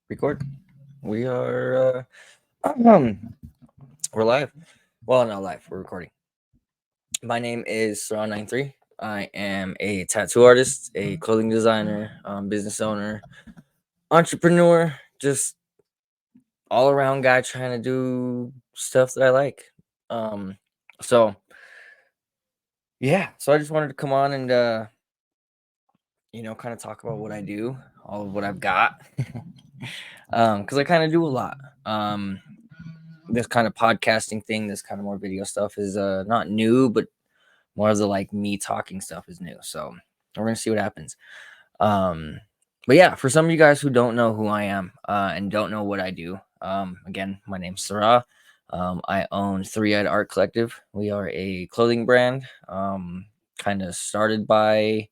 Record. We are we're live. Well, not live. We're recording. My name is sraw93. I am a tattoo artist, a clothing designer, business owner, entrepreneur, just all around guy trying to do stuff that I like. Um, so yeah, so I just wanted to come on and kind of talk about what I do, all of what I've got, because I kind of do a lot. This kind of podcasting thing, this kind of more video stuff is not new, but more of the like me talking stuff is new. So we're gonna see what happens. Um, but yeah, for some of you guys who don't know who I am and don't know what I do, again, my name's Sarah. I own Three Eyed Art Collective. We are a clothing brand, kind of started by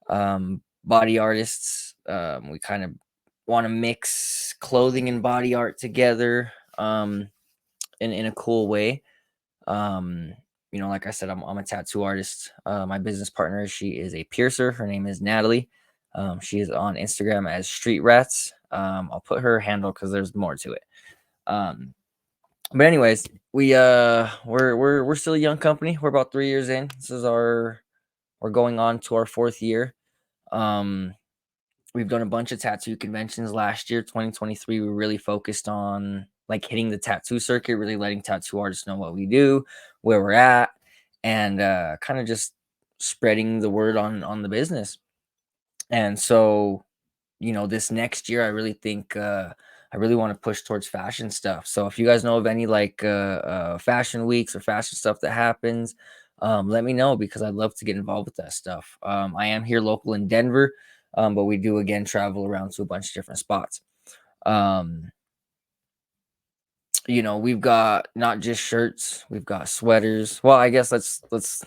body artists. We kind of want to mix clothing and body art together in a cool way. Um, like I said, I'm a tattoo artist. My business partner, she is a piercer. Her name is Natalie. She is on Instagram as Street Rats. I'll put her handle because there's more to it. Um, but anyways, we're still a young company. We're about 3 years in. We're going on to our fourth year. Um, we've done a bunch of tattoo conventions last year, 2023. We really focused on like hitting the tattoo circuit, really letting tattoo artists know what we do, where we're at, and kind of just spreading the word on the business. And so, this next year, I really think I really want to push towards fashion stuff. So if you guys know of any like fashion weeks or fashion stuff that happens, let me know because I'd love to get involved with that stuff. I am here local in Denver, but we do again travel around to a bunch of different spots. Um, we've got not just shirts, we've got sweaters. Well, I guess let's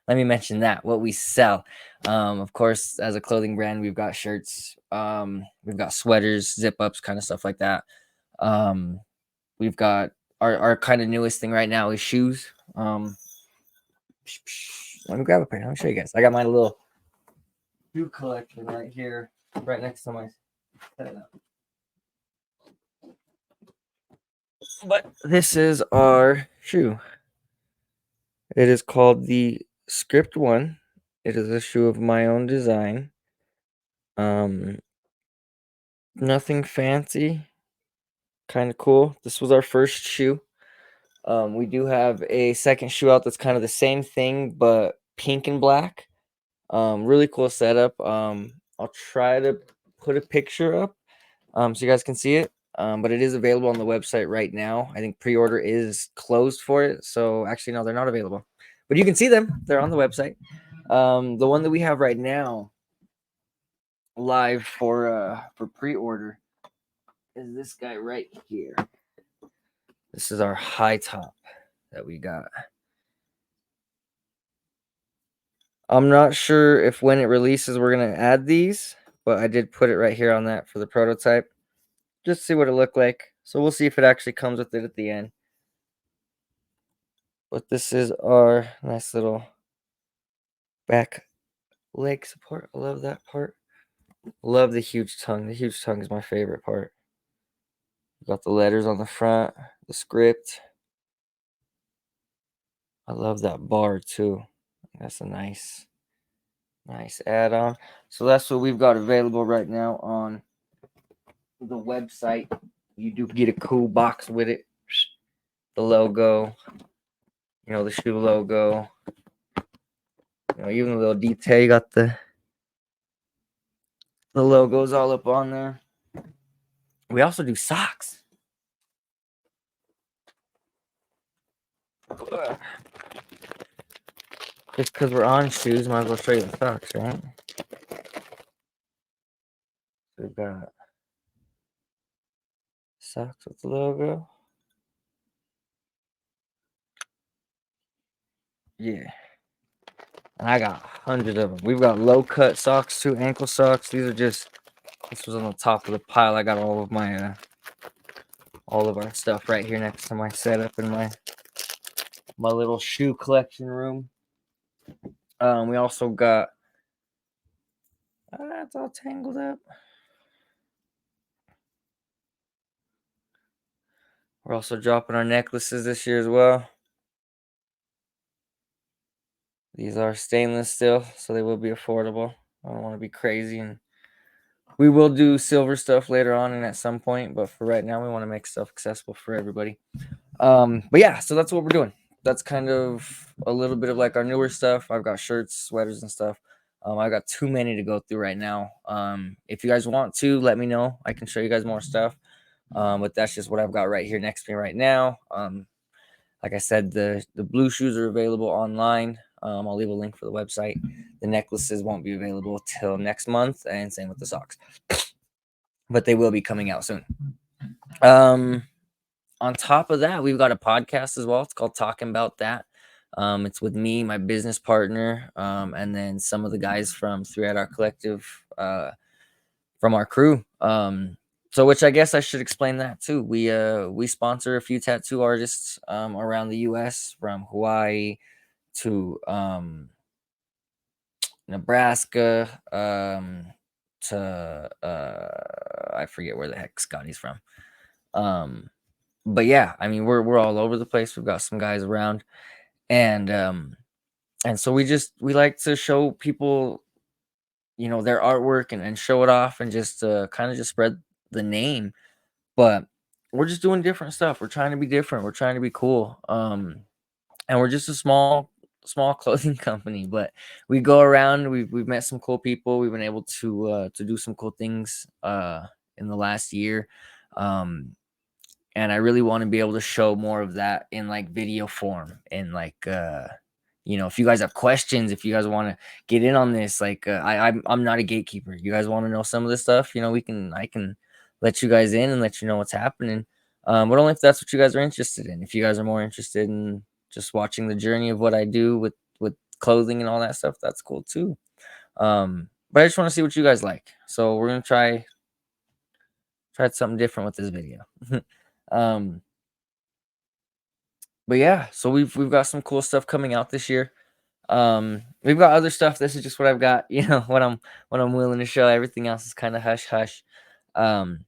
let me mention that what we sell. Of course, as a clothing brand, we've got shirts, we've got sweaters, zip ups, kind of stuff like that. Um, we've got our kind of newest thing right now is shoes. Let me grab a pair. Let me show you guys. I got my little shoe collection right here, right next to my setup. But this is our shoe. It is called the Script One. It is a shoe of my own design. Um, Nothing fancy. Kind of cool. This was our first shoe. We do have a second shoe out that's kind of the same thing, but pink and black. Really cool setup. I'll try to put a picture up, so you guys can see it. But it is available on the website right now. I think pre-order is closed for it. So actually, no, they're not available. But you can see them. They're on the website. The one that we have right now, live for pre-order, is this guy right here. This is our high top that we got. I'm not sure if when it releases we're gonna add these, but I did put it right here on that for the prototype. Just see what it looked like. So we'll see if it actually comes with it at the end. But this is our nice little back leg support. I love that part. Love the huge tongue. The huge tongue is my favorite part. Got the letters on the front, the script. I love that bar too. That's a nice add-on. So that's what we've got available right now on the website. You do get a cool box with it. The logo, the shoe logo. Even a little detail. You got the logos all up on there. We also do socks. Just because we're on shoes, might as well show you the socks, right? So we've got socks with the logo. Yeah. And I got hundreds of them. We've got low cut socks too, ankle socks. This was on the top of the pile. I got all of my all of our stuff right here next to my setup in my little shoe collection room. We also got it's all tangled up. We're also dropping our necklaces this year as well. These are stainless still, so they will be affordable. I don't want to be crazy, and we will do silver stuff later on and at some point, but for right now, we want to make stuff accessible for everybody. But yeah, so that's what we're doing. That's kind of a little bit of like our newer stuff. I've got shirts, sweaters, and stuff. I've got too many to go through right now. If you guys want to, let me know. I can show you guys more stuff. But that's just what I've got right here next to me right now. Like I said, the blue shoes are available online. I'll leave a link for the website. The necklaces won't be available till next month, and same with the socks. But they will be coming out soon. On top of that, we've got a podcast as well. It's called Talking About That. It's with me, my business partner, and then some of the guys from Throughout Our Collective, from our crew. So which I guess I should explain that too. We sponsor a few tattoo artists around the US, from Hawaii to Nebraska, to I forget where the heck Scotty's from. But yeah, I mean we're all over the place. We've got some guys around, and so we like to show people, their artwork, and show it off, and just kind of just spread the name. But we're just doing different stuff. We're trying to be different. We're trying to be cool. And we're just a small clothing company, but we go around. We've met some cool people. We've been able to do some cool things in the last year. Um, and I really want to be able to show more of that in like video form, and like if you guys have questions, if you guys want to get in on this, like I'm not a gatekeeper. You guys want to know some of this stuff, I can let you guys in and let you know what's happening. But only if that's what you guys are interested in. If you guys are more interested in just watching the journey of what I do with clothing and all that stuff, that's cool too. But I just want to see what you guys like, so we're gonna try something different with this video. um but yeah, so we've got some cool stuff coming out this year. We've got other stuff. This is just what I've got, what I'm willing to show. Everything else is kind of hush hush. Um,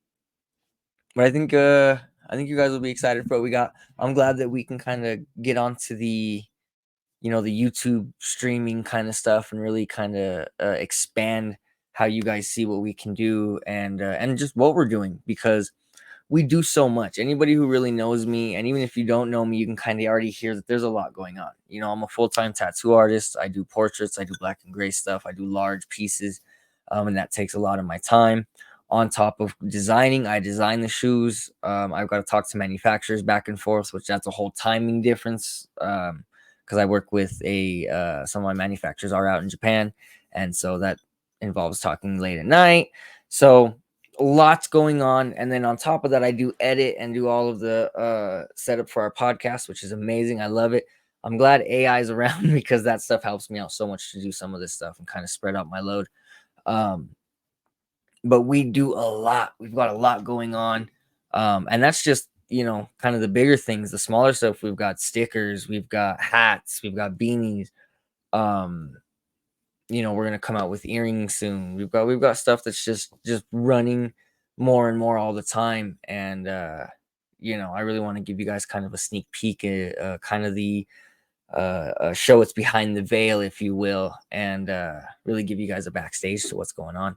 but I think you guys will be excited for what we got. I'm glad that we can kind of get onto the YouTube streaming kind of stuff, and really kind of expand how you guys see what we can do, and just what we're doing, because we do so much. Anybody who really knows me, and even if you don't know me, you can kind of already hear that there's a lot going on. I'm a full-time tattoo artist. I do portraits, I do black and gray stuff, I do large pieces, and that takes a lot of my time. On top of designing, I design the shoes. I've got to talk to manufacturers back and forth, which that's a whole timing difference. Because I work with some of my manufacturers are out in Japan, and so that involves talking late at night. So lots going on. And then on top of that, I do edit and do all of the setup for our podcast, which is amazing. I love it. I'm glad AI is around because that stuff helps me out so much to do some of this stuff and kind of spread out my load. But we do a lot. We've got a lot going on. And that's just, kind of the bigger things. The smaller stuff, we've got stickers, we've got hats, we've got beanies. We're gonna come out with earrings soon. We've got stuff that's just running more and more all the time. And I really want to give you guys kind of a sneak peek, kind of the show it's behind the veil, if you will, and really give you guys a backstage to what's going on.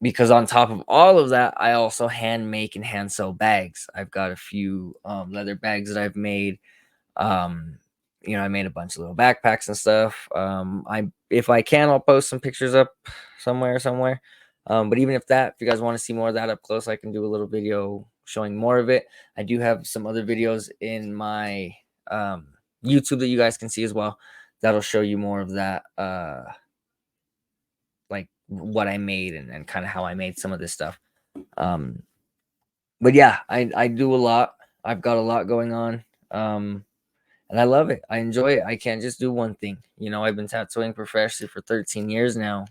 Because on top of all of that, I also hand make and hand sew bags. I've got a few leather bags that I've made. Um, I made a bunch of little backpacks and stuff. If I can, I'll post some pictures up somewhere. But even if you guys want to see more of that up close, I can do a little video showing more of it. I do have some other videos in my YouTube that you guys can see as well. That'll show you more of that, like what I made, and kind of how I made some of this stuff. But yeah, I do a lot. I've got a lot going on. And I love it. I enjoy it. I can't just do one thing. I've been tattooing professionally for 13 years now.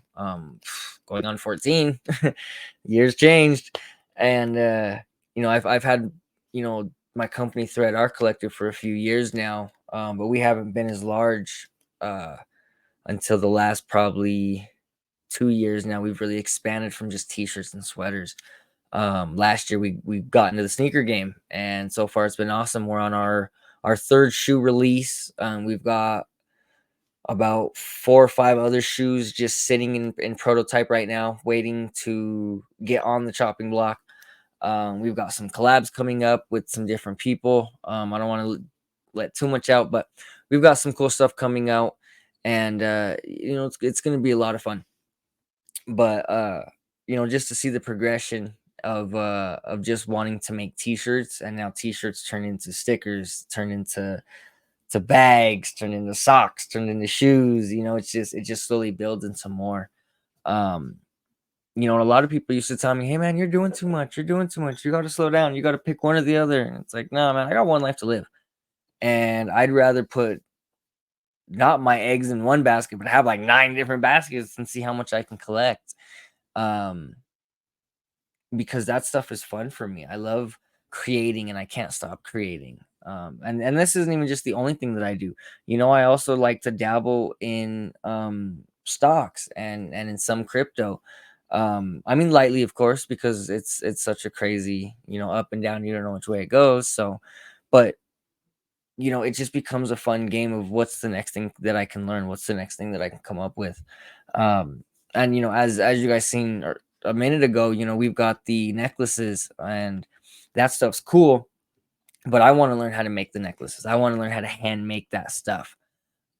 Going on 14. Years changed. And I've had, my company Thread Art Collective for a few years now. But we haven't been as large until the last probably 2 years now. We've really expanded from just t-shirts and sweaters. Last year we got into the sneaker game, and so far it's been awesome. We're on our third shoe release. We've got about 4 or 5 other shoes just sitting in prototype right now, waiting to get on the chopping block. We've got some collabs coming up with some different people. I don't want to let too much out, but we've got some cool stuff coming out, and it's going to be a lot of fun. But just to see the progression of just wanting to make t-shirts, and now t-shirts turn into stickers, turn into bags, turn into socks, turn into shoes. It just slowly builds into more. Um, and a lot of people used to tell me, "Hey man, you're doing too much. You're doing too much. You got to slow down. You got to pick one or the other." And it's like, no, man, I got one life to live, and I'd rather put not my eggs in one basket, but have like 9 different baskets and see how much I can collect. Um, because that stuff is fun for me. I love creating and I can't stop creating. And this isn't even just the only thing that I do. I also like to dabble in stocks and in some crypto. I mean lightly, of course, because it's such a crazy, up and down, you don't know which way it goes. So, but it just becomes a fun game of what's the next thing that I can learn, what's the next thing that I can come up with. Um, and as you guys seen a minute ago, we've got the necklaces, and that stuff's cool, but I want to learn how to make the necklaces. I want to learn how to hand make that stuff.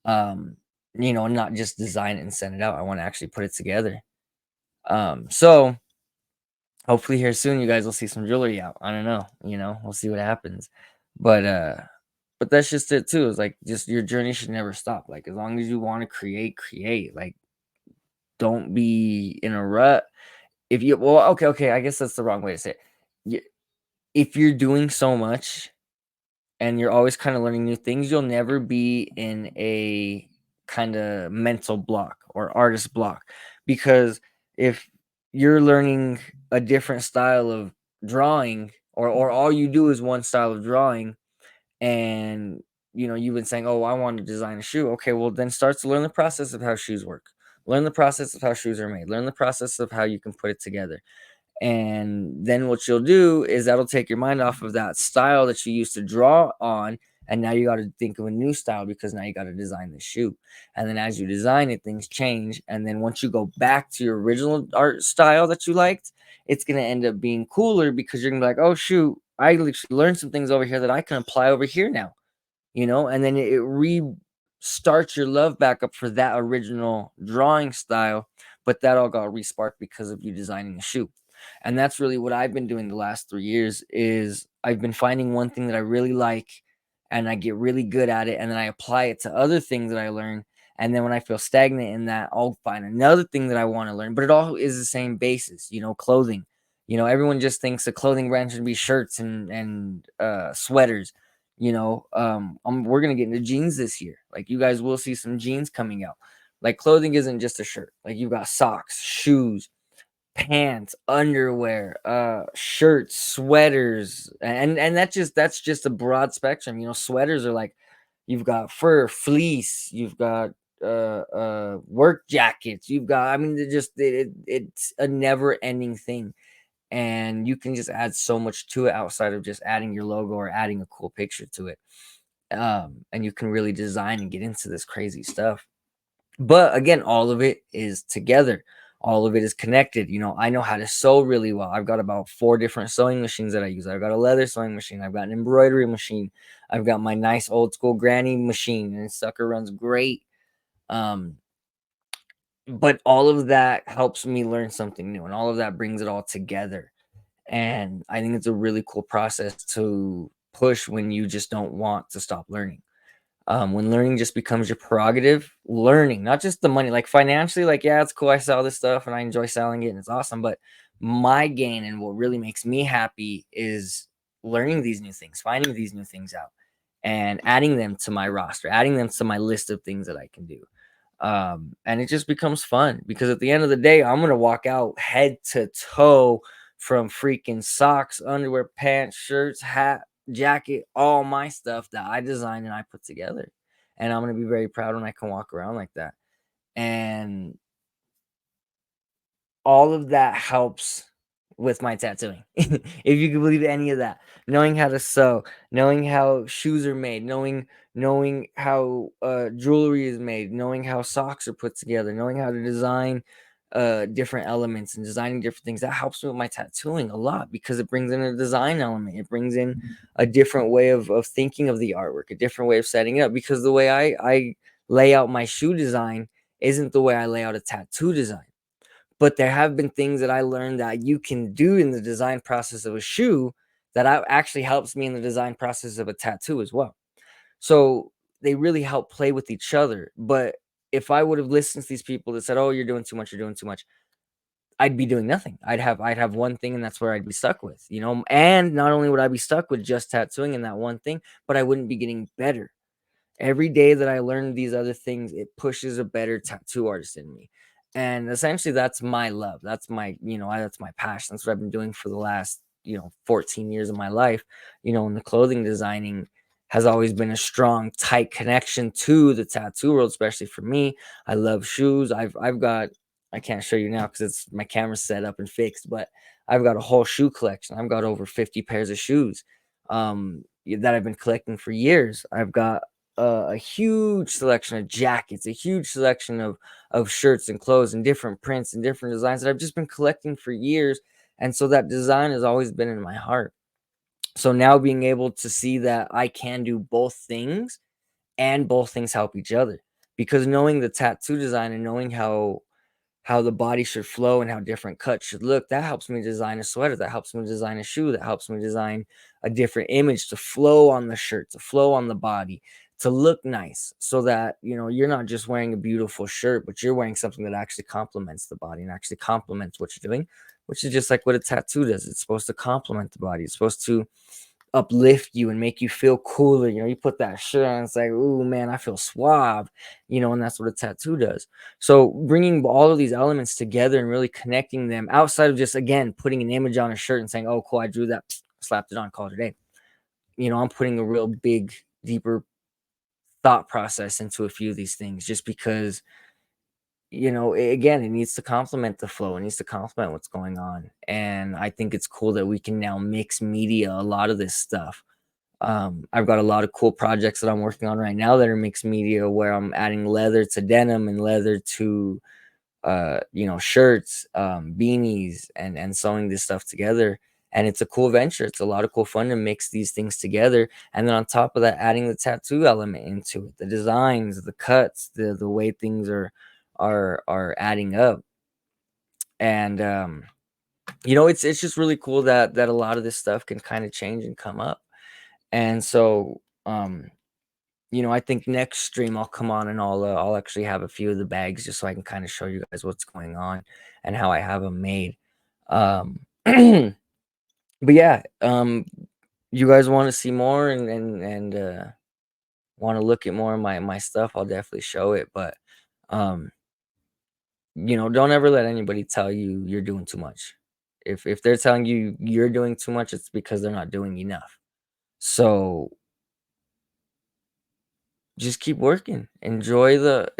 Um, and not just design it and send it out. I want to actually put it together. So hopefully here soon you guys will see some jewelry out. I don't know, we'll see what happens. But that's just it too. It's like just your journey should never stop. Like as long as you want to create. Like don't be in a rut. If you well, okay, I guess that's the wrong way to say it. If you're doing so much and you're always kind of learning new things, you'll never be in a kind of mental block or artist block. Because if you're learning a different style of drawing, or all you do is one style of drawing, and you've been saying, oh, I want to design a shoe. Okay, well then start to learn the process of how shoes work, learn the process of how shoes are made, learn the process of how you can put it together. And then what you'll do is that'll take your mind off of that style that you used to draw on, and now you got to think of a new style because now you got to design the shoe. And then as you design it, things change, and then once you go back to your original art style that you liked, it's going to end up being cooler because you're going to be like, oh shoot, I literally learned some things over here that I can apply over here now. And then it restarts your love back up for that original drawing style, but that all got resparked because of you designing the shoe. And that's really what I've been doing the last 3 years is I've been finding one thing that I really like, and I get really good at it, and then I apply it to other things that I learn. And then when I feel stagnant in that, I'll find another thing that I want to learn, but it all is the same basis, clothing. Everyone just thinks a clothing brand should be shirts and sweaters. We're gonna get into jeans this year. Like you guys will see some jeans coming out. Like clothing isn't just a shirt. Like you've got socks, shoes, pants, underwear, shirts, sweaters, and that's just a broad spectrum. Sweaters are like you've got fur, fleece, you've got work jackets, you've got I mean it's a never ending thing, and you can just add so much to it outside of just adding your logo or adding a cool picture to it. And you can really design and get into this crazy stuff. But again, all of it is together. All of it is connected. I know how to sew really well. I've got about 4 different sewing machines that I use. I've got a leather sewing machine. I've got an embroidery machine. I've got my nice old school granny machine, and sucker runs great. Um, but all of that helps me learn something new, and all of that brings it all together. And I think it's a really cool process to push when you just don't want to stop learning. When learning just becomes your prerogative, learning, not just the money, like financially, like, yeah, it's cool. I sell this stuff and I enjoy selling it and it's awesome. But my gain and what really makes me happy is learning these new things, finding these new things out and adding them to my roster, adding them to my list of things that I can do. And it just becomes fun because at the end of the day, I'm going to walk out head to toe from freaking socks, underwear, pants, shirts, hat, jacket, all my stuff that I designed and I put together. And I'm going to be very proud when I can walk around like that. And all of that helps with my tattooing. If you can believe any of that. Knowing how to sew, knowing how shoes are made, knowing how jewelry is made, knowing how socks are put together, knowing how to design different elements and designing different things. That helps me with my tattooing a lot because it brings in a design element. It brings in a different way of thinking of the artwork, a different way of setting it up. Because the way I lay out my shoe design isn't the way I lay out a tattoo design. But there have been things that I learned that you can do in the design process of a shoe that actually helps me in the design process of a tattoo as well. So they really help play with each other. But if I would have listened to these people that said, "Oh, you're doing too much, you're doing too much," I'd be doing nothing. I'd have one thing, and that's where I'd be stuck with, you know. And not only would I be stuck with just tattooing and that one thing, but I wouldn't be getting better. Every day that I learn these other things, it pushes a better tattoo artist in me. And essentially that's my love. That's my, that's my passion. That's what I've been doing for the last, 14 years of my life. And the clothing designing has always been a strong, tight connection to the tattoo world, especially for me. I love shoes. I've got, I can't show you now because it's my camera's set up and fixed, but I've got a whole shoe collection. I've got over 50 pairs of shoes that I've been collecting for years. I've got a huge selection of jackets, a huge selection of shirts and clothes and different prints and different designs that I've just been collecting for years. And so that design has always been in my heart. So now being able to see that I can do both things and both things help each other, because knowing the tattoo design and knowing how the body should flow and how different cuts should look, that helps me design a sweater, that helps me design a shoe, that helps me design a different image to flow on the shirt, to flow on the body, to look nice, so that you're not just wearing a beautiful shirt, but you're wearing something that actually complements the body and actually complements what you're doing, which is just like what a tattoo does. It's supposed to complement the body. It's supposed to uplift you and make you feel cooler. You put that shirt on, it's like, ooh, man, I feel suave, and that's what a tattoo does. So bringing all of these elements together and really connecting them outside of just, again, putting an image on a shirt and saying, oh, cool, I drew that, slapped it on, called it a day. I'm putting a real big, deeper thought process into a few of these things just because, again, it needs to complement the flow. It needs to complement what's going on. And I think it's cool that we can now mix media, a lot of this stuff. I've got a lot of cool projects that I'm working on right now that are mixed media, where I'm adding leather to denim and leather to shirts, beanies, and sewing this stuff together. And it's a cool venture. It's a lot of cool fun to mix these things together. And then on top of that, adding the tattoo element into it, the designs, the cuts, the way things are adding up. And it's just really cool that a lot of this stuff can kind of change and come up. And so I think next stream I'll come on and I'll actually have a few of the bags just so I can kind of show you guys what's going on and how I have them made. But yeah, you guys want to see more and want to look at more of my stuff, I'll definitely show it. But um, don't ever let anybody tell you you're doing too much. If they're telling you you're doing too much, it's because they're not doing enough. So just keep working. Enjoy the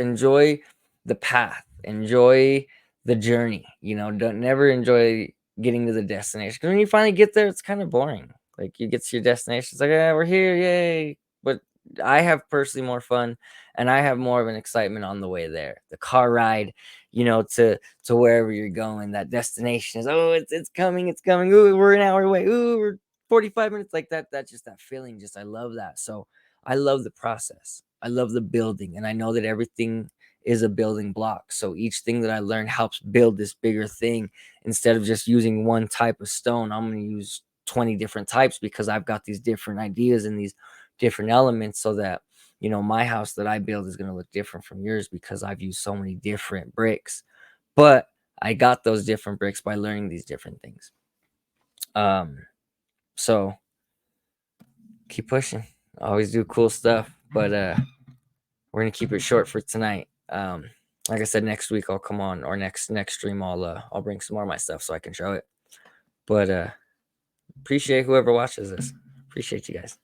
path. Enjoy the journey. Don't never enjoy getting to the destination. Because when you finally get there, it's kind of boring. Like, you get to your destination, it's like, yeah, we're here, yay. But I have personally more fun, and I have more of an excitement on the way there. The car ride, to wherever you're going. That destination is, oh, it's coming, it's coming. Ooh, we're an hour away. Ooh, we're 45 minutes, like that. That's just that feeling. Just, I love that. So I love the process. I love the building, and I know that everything is a building block. So each thing that I learn helps build this bigger thing. Instead of just using one type of stone, I'm going to use 20 different types, because I've got these different ideas and these different elements, so that my house that I build is going to look different from yours, because I've used so many different bricks. But I got those different bricks by learning these different things. So keep pushing. Always do cool stuff. But we're gonna keep it short for tonight. Like I said, next week I'll come on, or next stream I'll bring some more of my stuff so I can show it. But appreciate whoever watches this. Appreciate you guys.